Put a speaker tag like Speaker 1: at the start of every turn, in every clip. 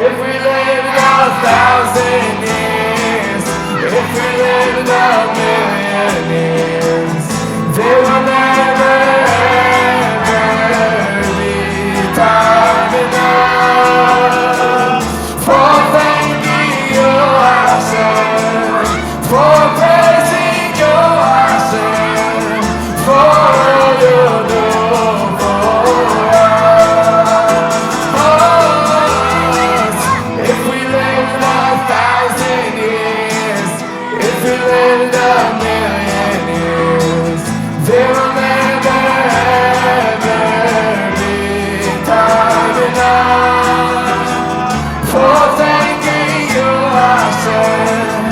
Speaker 1: if we live 1,000 years, if we live 1,000,000 years, there will never ever be time enough for thanking you, Hashem, for praising you, Hashem, for all you do for us. If we live 1,000 years, if we live 1,000,000 years, there will never ever be time enough for thanking you, Hashem,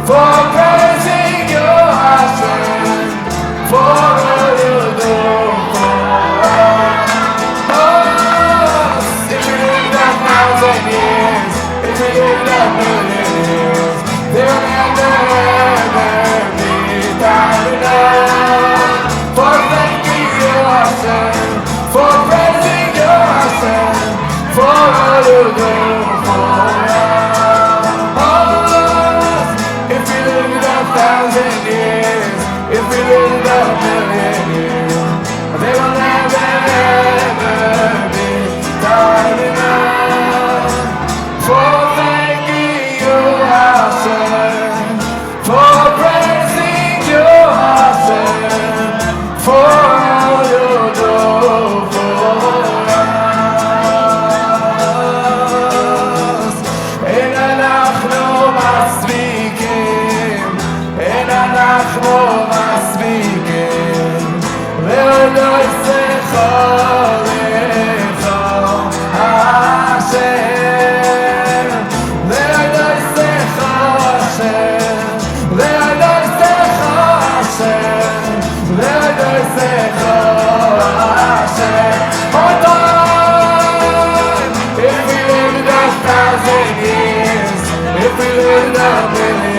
Speaker 1: for praising you, Hashem, for all you do for us. If we live 1,000 years, if we live 1,000,000 years, there will never ever be time enough for thanking you, Hashem, for praising you, Hashem, for all you do for us. If we live 1,000 years, if we live 1,000,000 years, there will never ever be time enough for thanking you, Hashem, for praising you, Hashem, for all you do for us. אין אנחנו מספיקים, אין אנחנו מספיקים, להודות לך לך, השם, להודות לך השם, להודות לך השם, להודות לך השם. One time, if we live 1,000 years, if we live 1,000,000